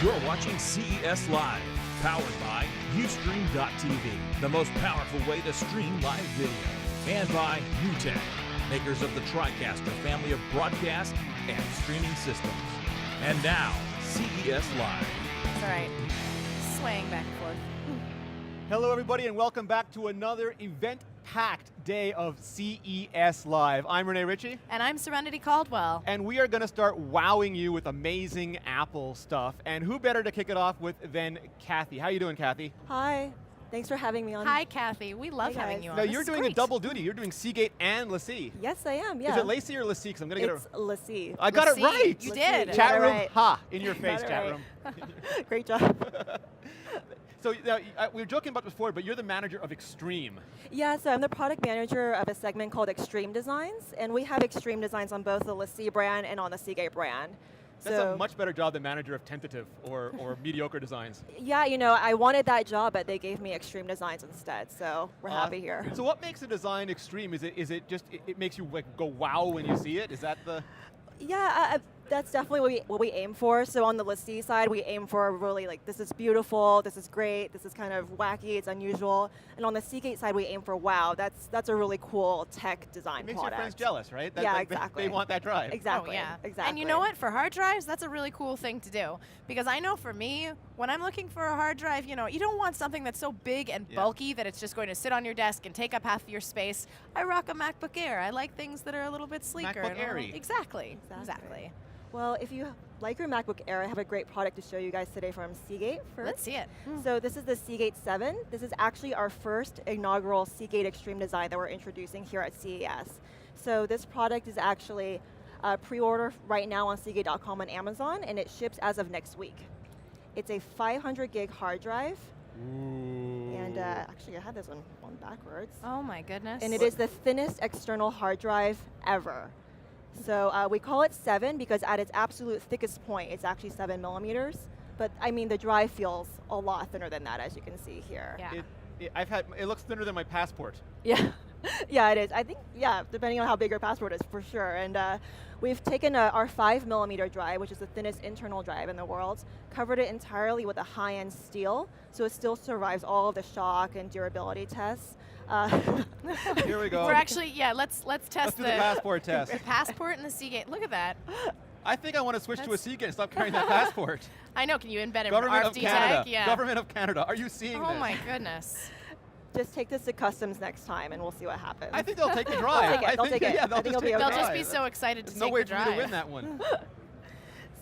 You're watching CES Live, powered by Ustream.tv, the most powerful way to stream live video. And by UTech, makers of the TriCaster family of broadcast and streaming systems. And now, CES Live. That's all right. Swaying back and forth. Hello, everybody, and welcome back to another event-packed day of CES Live. I'm Rene Ritchie. And I'm Serenity Caldwell. And we are going to start wowing you with amazing Apple stuff. And who better to kick it off with than Kathy? How you doing, Kathy? Hi. Thanks for having me on. Hi, Kathy. We love Hey, having guys. you on. Now, This you're is doing great. a double duty. You're doing Seagate and LaCie. Yes, I am, yeah. Is it LaCie or LaCie? Because I'm going to get It's it. LaCie. I got it LaCie. right. You LaCie. did. You Chat got it room, right. ha, in your You face, got it chat right. room. Great job. So we were joking about this before, but you're the manager of Extreme. Yeah, so I'm the product manager of a segment called Extreme Designs, and we have Extreme Designs on both the LaCie brand and on the Seagate brand. That's So, a much better job than manager of tentative or mediocre designs. yeah, you know, I wanted that job, but they gave me Extreme Designs instead, so we're happy here. So what makes a design extreme? Is it just it makes you like go wow when you see it? Is that the? Yeah, that's definitely what we aim for. So on the LaCie side, we aim for really like, this is beautiful, this is great, this is kind of wacky, it's unusual. And on the Seagate side, we aim for wow, that's a really cool tech design It makes product. your friends jealous, right? Yeah, like, exactly. They want that drive. Exactly. Oh, yeah. Exactly. And you know what? For hard drives, that's a really cool thing to do. Because I know for me, when I'm looking for a hard drive, you know, you don't want something that's so big and Yeah. bulky that it's just going to sit on your desk and take up half of your space. I rock a MacBook Air. I like things that are a little bit sleeker. MacBook and a little- Airy. Exactly. Exactly. Well, if you like your MacBook Air, I have a great product to show you guys today from Seagate first. Let's see it. So this is the Seagate 7. This is actually our first inaugural Seagate Extreme design that we're introducing here at CES. So this product is actually pre-order right now on Seagate.com and Amazon, and it ships as of next week. It's a 500 gig hard drive, Ooh. and actually I had this one backwards. Oh my goodness. And it is the thinnest external hard drive ever. So we call it 7 because at its absolute thickest point, it's actually 7 millimeters. But I mean, the drive feels a lot thinner than that, as you can see here. Yeah. It looks thinner than my passport. Yeah, yeah, it is. I think, yeah, depending on how big your passport is, for sure. And we've taken our 5 millimeter drive, which is the thinnest internal drive in the world, covered it entirely with a high-end steel, so it still survives all of the shock and durability tests. Here we go. We're actually, let's test Let's do the passport test. the passport and the Seagate. Look at that. I think I want to switch to a That's- Seagate and stop carrying that passport. I know. Can you embed an Government of RFD Canada. tag? Yeah. Government of Canada. Are you seeing Oh this? my goodness. Just take this to customs next time, and we'll see what happens. I think they'll take the drive. They'll take it. Yeah, I think just it'll be take the They'll okay. just drive. be so excited to There's take no way the for me drive. to win that one.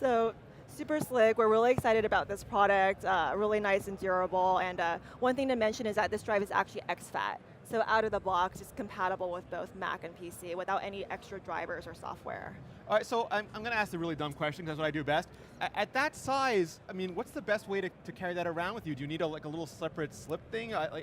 So super slick. We're really excited about this product. Really nice and durable. And one thing to mention is that this drive is actually exFAT. So out of the box, it's compatible with both Mac and PC without any extra drivers or software. All right, so I'm going to ask a really dumb question because that's what I do best. At that size, I mean, what's the best way to carry that around with you? Do you need a little separate slip thing? I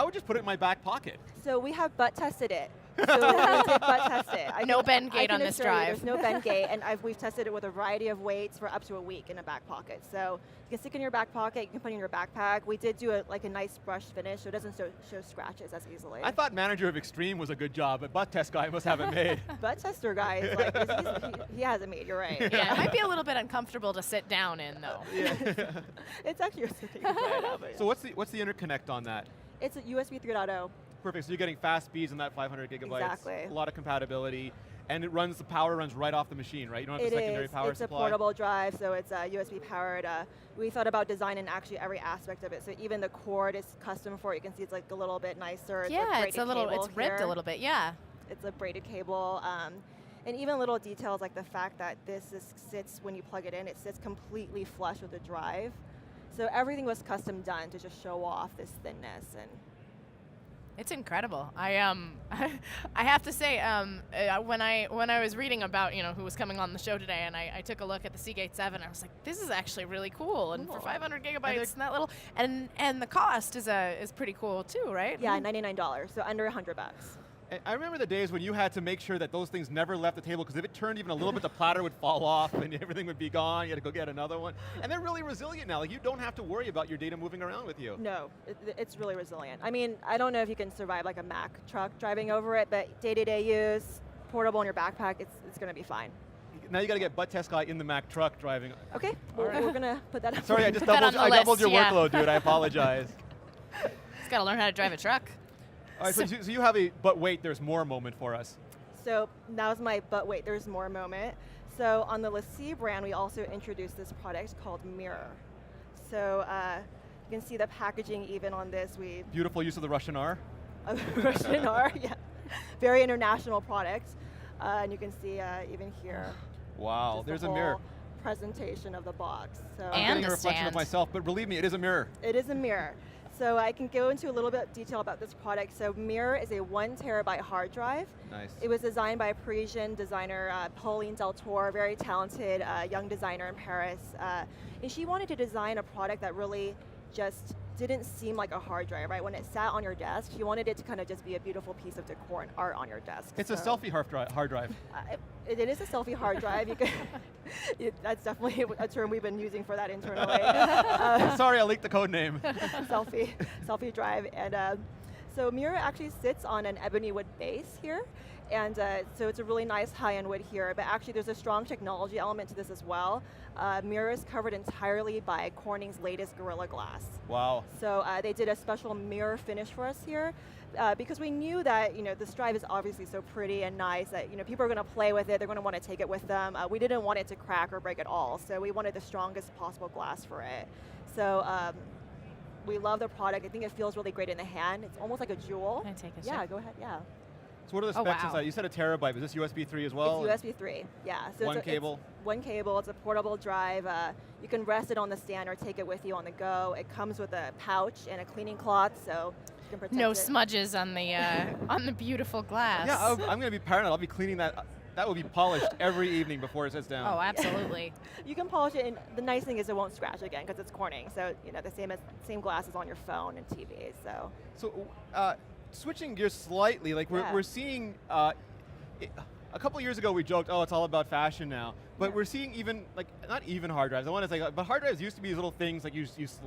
would just put it in my back pocket. So we have butt tested it. So we did butt test it. No bend gate I on can this assure you drive. There's no bend gate, and we've tested it with a variety of weights for up to a week in a back pocket. So you can stick it in your back pocket, you can put it in your backpack. We did do a nice brush finish, so it doesn't show scratches as easily. I thought manager of Extreme was a good job, but butt test guy must have it made. Butt tester guy is like, he has it made, you're right. Yeah, it might be a little bit uncomfortable to sit down in, though. Yeah. It's actually a sitting right now, but So what's the interconnect on that? it's a USB 3.0. Perfect. So you're getting fast speeds in that 500 gigabytes. Exactly. A lot of compatibility, and the power runs right off the machine, right? You don't have It the secondary is. power It's supply. a portable drive, so it's USB powered. We thought about designing actually every aspect of it. So even the cord is custom for it. You can see it's like a little bit nicer. It's a Yeah, braided it's a little, cable it's ribbed here. a little bit. Yeah. It's a braided cable. And even little details like the fact that sits, when you plug it in, it sits completely flush with the drive. So everything was custom done to just show off this thinness. And It's incredible. I I have to say, when I was reading about who was coming on the show today, and I took a look at the Seagate 7, I was like, this is actually really cool. And for 500 gigabytes, and that little, and the cost is pretty cool too, right? yeah, $99, so under $100. And I remember the days when you had to make sure that those things never left the table, because if it turned even a little bit, the platter would fall off and everything would be gone. You had to go get another one. And they're really resilient now. Like, you don't have to worry about your data moving around with you. No, it's really resilient. I mean, I don't know if you can survive like a Mac truck driving over it, but day-to-day use, portable in your backpack, it's going to be fine. now you got to get butt test guy in the Mac truck driving. Okay, we're going to put that up. Sorry, I just Put that on the doubled your list, yeah. workload, dude. I apologize. He's got to learn how to drive a truck. All right, so you have a but wait, there's more moment for us. So now's my but wait, there's more moment. So on the LaCie brand, we also introduced this product called Mirror. So you can see the packaging even on this. Beautiful use of the Russian R. Russian R, yeah. Very international product. And you can see even here. Wow, just there's the a mirror. whole presentation of the box. So I'm And getting a a reflection of stand. myself, but believe me, it is a mirror. it is a mirror. So I can go into a little bit of detail about this product. So Mirror is a 1 terabyte hard drive. Nice. It was designed by a Parisian designer, Pauline Deltour, very talented young designer in Paris. And she wanted to design a product that really just didn't seem like a hard drive, right? When it sat on your desk, she wanted it to kind of just be a beautiful piece of decor and art on your desk. It's a selfie hard drive. It is a selfie hard drive. You can, that's definitely a term we've been using for that internally. Sorry, I leaked the code name. selfie drive. And so Mirror actually sits on an ebony wood base here. And so it's a really nice high-end wood here, but actually there's a strong technology element to this as well. Mirror is covered entirely by Corning's latest Gorilla Glass. Wow. So they did a special mirror finish for us here because we knew that this drive is obviously so pretty and nice that people are going to play with it, they're going to want to take it with them. We didn't want it to crack or break at all, so we wanted the strongest possible glass for it. So we love the product. I think it feels really great in the hand. It's almost like a jewel. Can I take a Yeah, sip? go ahead, yeah. So what are the Oh, specs wow. inside? You said a terabyte. Is this USB 3 as well? It's USB 3, yeah. So One it's cable? One cable, it's a portable drive. You can rest it on the stand or take it with you on the go. It comes with a pouch and a cleaning cloth, so you can protect No it. smudges on the beautiful glass. Yeah, I'm going to be paranoid. I'll be cleaning that. That will be polished every evening before it sits down. Oh, absolutely. You can polish it, and the nice thing is it won't scratch again because it's Corning. So the same glass is on your phone and TV. So Switching gears slightly, like Yeah. we're seeing, a couple years ago we joked, oh, it's all about fashion now. But Yeah. we're seeing even, like, not even hard drives, I want to say, but hard drives used to be these little things, like you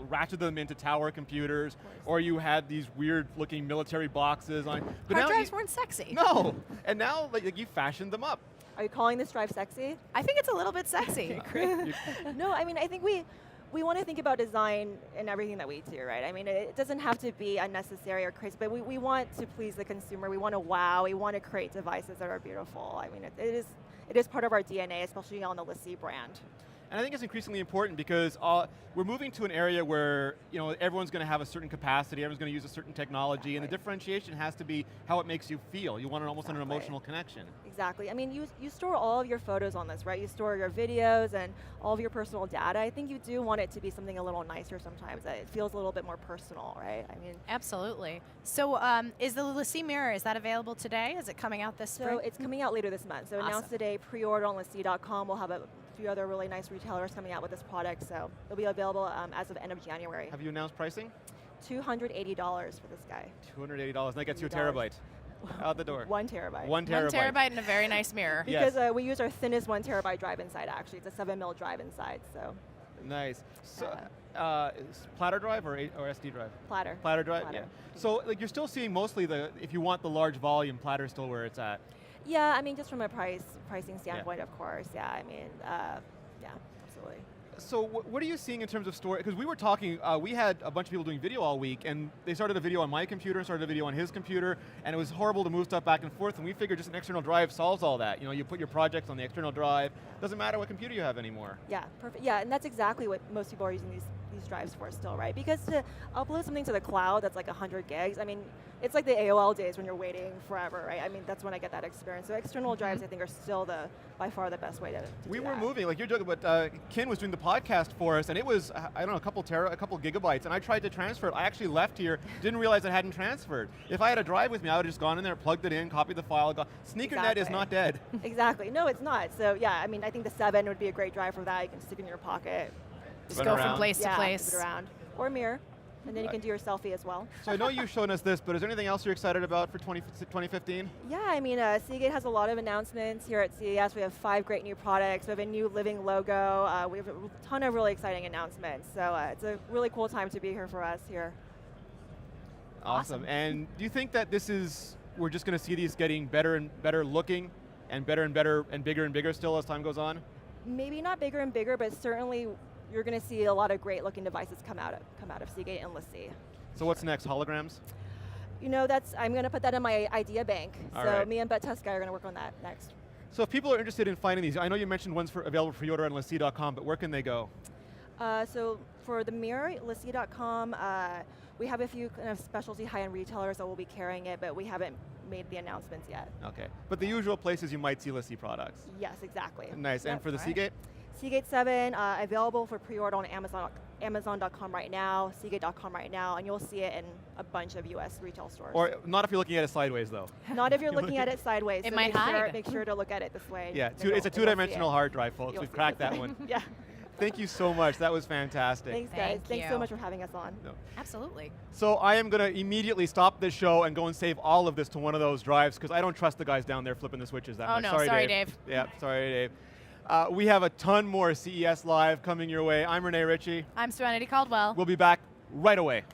ratchet them into tower computers, or you had these weird looking military boxes on. But Hard now drives weren't sexy. No, and now like you fashioned them up. are you calling this drive sexy? I think it's a little bit sexy. No, I mean, I think we want to think about design in everything that we do, right? I mean, it doesn't have to be unnecessary or crazy, but we want to please the consumer. We want to wow. We want to create devices that are beautiful. I mean, it is part of our DNA, especially on the LaCie brand. And I think it's increasingly important because we're moving to an area where everyone's going to have a certain capacity, everyone's going to use a certain technology, and the differentiation has to be how it makes you feel. You want almost an emotional connection. Exactly. I mean, you store all of your photos on this, right? You store your videos and all of your personal data. I think you do want it to be something a little nicer sometimes. That it feels a little bit more personal, right? I mean, Absolutely. So is the LaCie mirror, is that available today? Is it coming out this spring? so it's coming out later this month. So announced today, pre-order on LaCie.com. We'll have a few other really nice retailers coming out with this product. So it'll be available as of end of January. Have you announced pricing? $280 for this guy. $280, and that gets you a $280. terabyte. Out the door. 1 terabyte. 1 terabyte. 1 terabyte and a very nice mirror. Yes. Because we use our thinnest 1 terabyte drive inside, actually. It's a 7mm drive inside, so Nice. So, is platter drive or SD drive? platter. Platter drive, Platter. yeah. So like you're still seeing mostly if you want the large volume, platter's still where it's at. Yeah, I mean, just from a pricing standpoint, of course. Yeah, I mean, yeah, absolutely. So what are you seeing in terms of storage? Because we were talking, we had a bunch of people doing video all week, and they started a video on my computer, started a video on his computer, and it was horrible to move stuff back and forth, and we figured just an external drive solves all that. You put your projects on the external drive, doesn't matter what computer you have anymore. Yeah, perfect. Yeah, and that's exactly what most people are using these drives for still, right? Because to upload something to the cloud that's like 100 gigs, I mean, it's like the AOL days when you're waiting forever, right? I mean, that's when I get that experience. So external drives, I think, are still by far the best way to We do were that. moving, like you're joking, but Ken was doing the podcast for us, and it was, I don't know, a couple gigabytes, and I tried to transfer it. I actually left here, didn't realize it hadn't transferred. If I had a drive with me, I would have just gone in there, plugged it in, copied the file, SneakerNet is Exactly. not dead. Exactly. No, it's not. So yeah, I mean, I think the 7 would be a great drive for that. You can stick it in your pocket. Just Run go around. from place to Yeah, place. move it around. Or mirror. And then you can do your selfie as well. So I know you've shown us this, but is there anything else you're excited about for 2015? Yeah, I mean, Seagate has a lot of announcements here at CES. We have 5 great new products. We have a new living logo. We have a ton of really exciting announcements. So it's a really cool time to be here for us here. Awesome. And do you think that we're just going to see these getting better and better looking and better and better and bigger still as time goes on? Maybe not bigger and bigger, but certainly you're going to see a lot of great looking devices come out of Seagate and LaCie. So what's next, holograms? You know, I'm going to put that in my idea bank. All so right. me and Beteska are going to work on that next. So if people are interested in finding these, I know you mentioned one's available for pre-order on LaCie.com, but where can they go? So for the mirror, LaCie.com, we have a few kind of specialty high-end retailers that will be carrying it, but we haven't made the announcements yet. Okay, but the usual places you might see LaCie products. Yes, exactly. Nice, and for the Seagate? Seagate 7, available for pre-order on Amazon.com right now, Seagate.com right now, and you'll see it in a bunch of US retail stores. Or not if you're looking at it sideways though. Not if you're looking at it sideways. It so might hide. Make sure to look at it this way. Yeah, then it's a you'll two-dimensional see it. hard drive, folks. You'll We've see cracked it. that one. Yeah. Thank you so much, that was fantastic. Thanks, guys. Thank Thanks so you. much for having us on. No. Absolutely. So I am going to immediately stop this show and go and save all of this to one of those drives because I don't trust the guys down there flipping the switches that Oh much. no, sorry Dave. Yeah, sorry Dave. We have a ton more CES Live coming your way. I'm Renee Ritchie. I'm Serenity Caldwell. We'll be back right away.